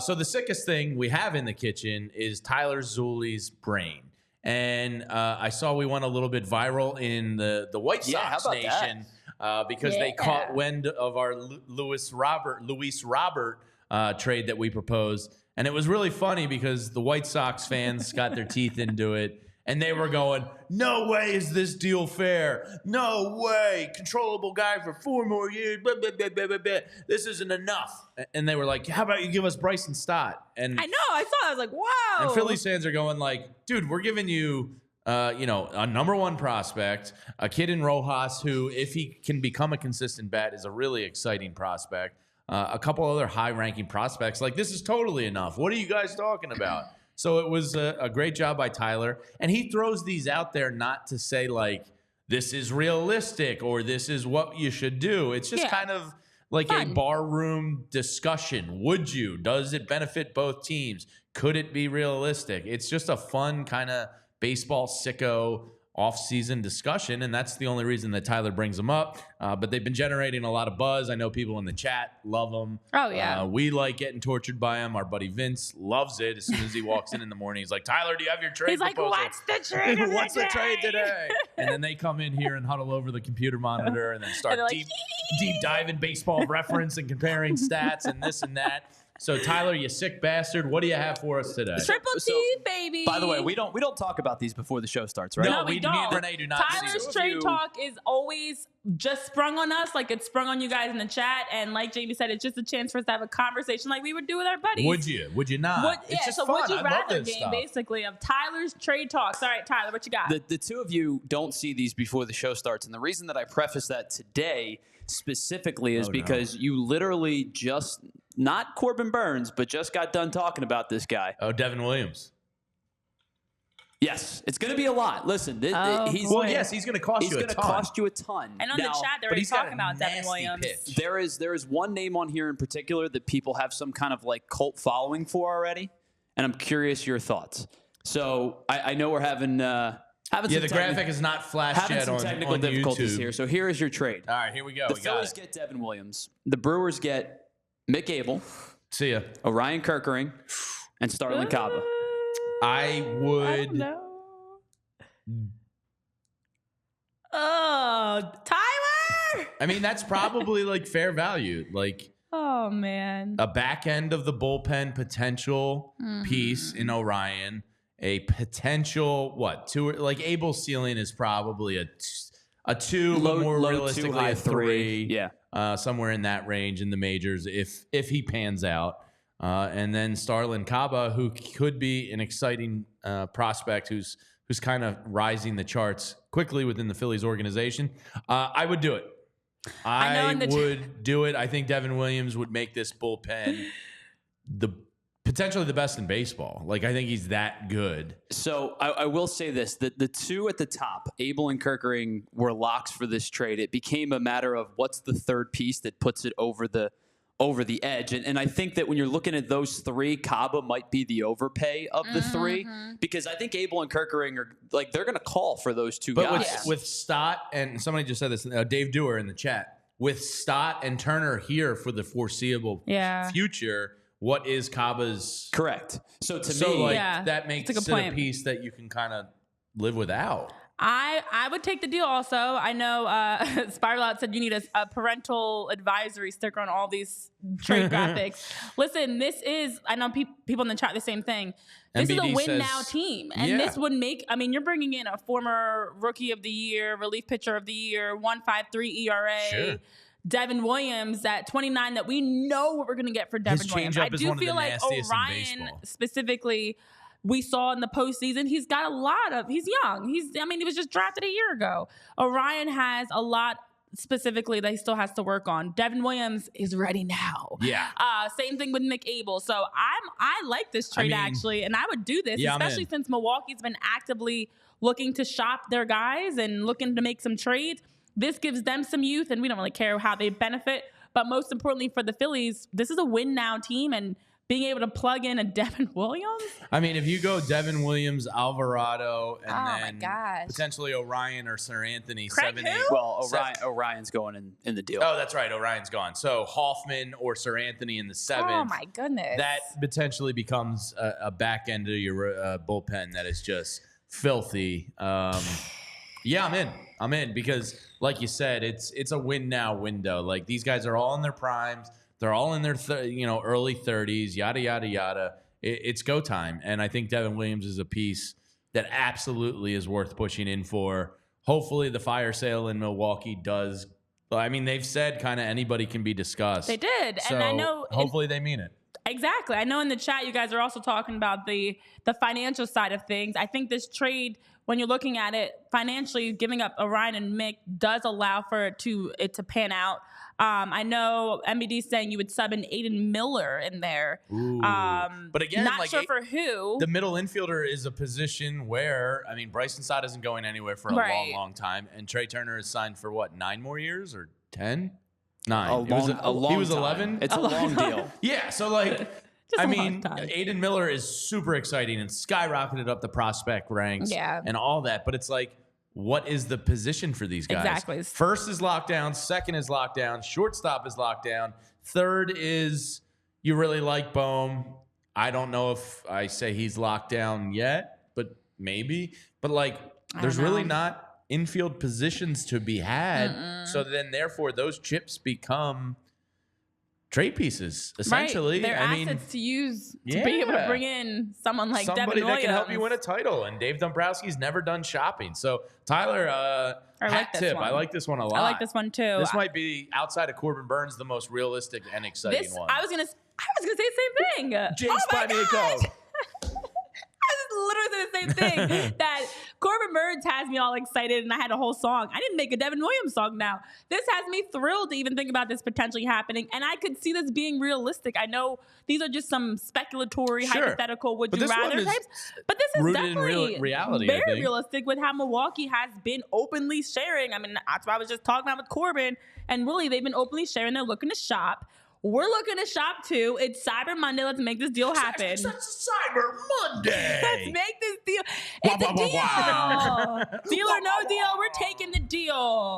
So the sickest thing we have in the kitchen is Tyler Zuli's brain. And I saw we went a little bit viral in the White Sox Nation because they caught wind of our Luis Robert trade that we proposed. And it was really funny because the White Sox fans got their teeth into it. And they were going, no way is this deal fair. No way. Controllable guy for 4 more years. Blah, blah, blah, blah, blah, blah. This isn't enough. And they were like, how about you give us Bryson Stott? And I know. I saw it. I was like, wow. And Phillies fans are going like, dude, we're giving you, a #1 prospect, a kid in Rojas who, if he can become a consistent bat, is a really exciting prospect. A couple other high-ranking prospects. Like, this is totally enough. What are you guys talking about? So it was a great job by Tyler. And he throws these out there not to say, like, this is realistic or this is what you should do. It's just kind of like a barroom discussion. Would you? Does it benefit both teams? Could it be realistic? It's just a fun kind of baseball sicko off-season discussion, and that's the only reason that Tyler brings them up. But they've been generating a lot of buzz. I know people in the chat love them. Oh, yeah. We like getting tortured by them. Our buddy Vince loves it. As soon as he walks in the morning, he's like, Tyler, do you have your trade proposal? He's like, what's the trade of What's the trade today? And then they come in here and huddle over the computer monitor and then start deep diving baseball reference and comparing stats and this and that. So, Tyler, you sick bastard, what do you have for us today? Triple T, baby. By the way, we don't talk about these before the show starts, right? No, we don't. Me and Renee do not. Tyler's trade talk is always just sprung on us, like it's sprung on you guys in the chat. And like Jamie said, it's just a chance for us to have a conversation like we would do with our buddies. Would you? Would you not? It's just fun. Would you rather game, basically, of Tyler's trade talks. All right, Tyler, what you got? The two of you don't see these before the show starts. And the reason that I preface that today specifically is because you literally just, not Corbin Burns, but just got done talking about this guy. Oh, Devin Williams. Yes, it's going to be a lot. Listen, he's going to cost you a ton. He's going to cost you a ton. And on the chat, they're already talking about Devin Williams. Pitch. There is one name on here in particular that people have some kind of like cult following for already, and I'm curious your thoughts. So I know we're having the graphic is not flashed yet on technical difficulties YouTube. here. So here is your trade. All right, here we go. The Phillies get Devin Williams. The Brewers get Mick Abel. See ya. Orion Kerkering and Starlin Caba. I would. No. Oh, Tyler! I mean, that's probably like fair value. Like, oh man, a back end of the bullpen potential piece in Orion. A potential like Abel's ceiling is probably a 2, but more low realistically 2, high a 3. Yeah, somewhere in that range in the majors if he pans out. And then Starlin Caba, who could be an exciting prospect, who's kind of rising the charts quickly within the Phillies organization. I would do it. I would do it. I think Devin Williams would make this bullpen potentially the best in baseball. Like, I think he's that good. So I will say this, that the two at the top, Abel and Kerkering, were locks for this trade. It became a matter of what's the third piece that puts it over the edge. And I think that when you're looking at those three, Caba might be the overpay of the three, because I think Abel and Kerkering are like, they're going to call for those two guys. But with Stott, and somebody just said this, Dave Dewar in the chat, with Stott and Turner here for the foreseeable future, what is Caba's? Correct. So to me, that makes it a piece that you can kind of live without. I would take the deal also. I know Spiral Out said you need a parental advisory sticker on all these trade graphics. Listen, I know people in the chat the same thing. This is a win-now team. And this would make, I mean, you're bringing in a former Rookie of the Year, relief pitcher of the year, 1.53 ERA. Sure. Devin Williams at 29 that we know what we're going to get for Devin Williams. I do feel like Orion specifically, we saw in the postseason, he's got he's young. He was just drafted a year ago. Orion has a lot specifically that he still has to work on. Devin Williams is ready now. Yeah. Same thing with Mick Abel. So I like this trade actually, and I would do this, especially since Milwaukee's been actively looking to shop their guys and looking to make some trades. This gives them some youth, and we don't really care how they benefit. But most importantly for the Phillies, this is a win-now team, and being able to plug in a Devin Williams. I mean, if you go Devin Williams, Alvarado, and Oh, my then gosh. potentially Orion or Sir Anthony, Craig 7, who? 8. Well, Orion's going in the deal. Oh, that's right. Orion's gone. So Hoffman or Sir Anthony in the 7th. Oh my goodness. That potentially becomes a back end of your bullpen that is just filthy. Yeah, I'm in because, like you said, it's a win now window. Like, these guys are all in their primes. They're all in their early 30s. Yada yada yada. It's go time, and I think Devin Williams is a piece that absolutely is worth pushing in for. Hopefully, the fire sale in Milwaukee does. I mean, they've said kind of anybody can be discussed. They did, So and I know hopefully they mean it. Exactly. I know in the chat you guys are also talking about the financial side of things. I think this trade, when you're looking at it financially, giving up Orion and Mick does allow for it to pan out. I know MBD saying you would sub in Aiden Miller in there. Ooh. But again, not like, sure for who. The middle infielder is a position where, I mean, Bryson Stott isn't going anywhere for a long, long time, and Trey Turner is signed for what, 9 more years or 10? 9. A long he was time. 11. It's a long deal. Yeah, so like, Just I a mean, long time. Aiden Miller is super exciting and skyrocketed up the prospect ranks and all that. But it's like, what is the position for these guys? Exactly. First is lockdown. Second is lockdown. Shortstop is lockdown. Third is you really like Bohm. I don't know if I say he's locked down yet, but maybe. But like, there's really not infield positions to be had. So then, therefore, those chips become trade pieces, essentially. Right. They're assets to use to be able to bring in someone like Devin Williams. Somebody that can help you win a title. And Dave Dombrowski's never done shopping. So, Tyler, hat tip. I like this one a lot. I like this one too. This might be, outside of Corbin Burns, the most realistic and exciting one. I was gonna say the same thing. Jinx, buy me a Coke. I was literally saying the same thing. That Corbin Burns has me all excited, and I had a whole song. I didn't make a Devin Williams song now. This has me thrilled to even think about this potentially happening, and I could see this being realistic. I know these are just some speculatory, hypothetical, would you rather types, but this is definitely reality, very realistic with how Milwaukee has been openly sharing. I mean, that's what I was just talking about with Corbin, and really they've been openly sharing. They're looking to shop. We're looking to shop too. It's Cyber Monday. Let's make this deal happen. It's Cyber Monday. Let's make this deal. It's a deal. Deal or no deal, we're taking the deal.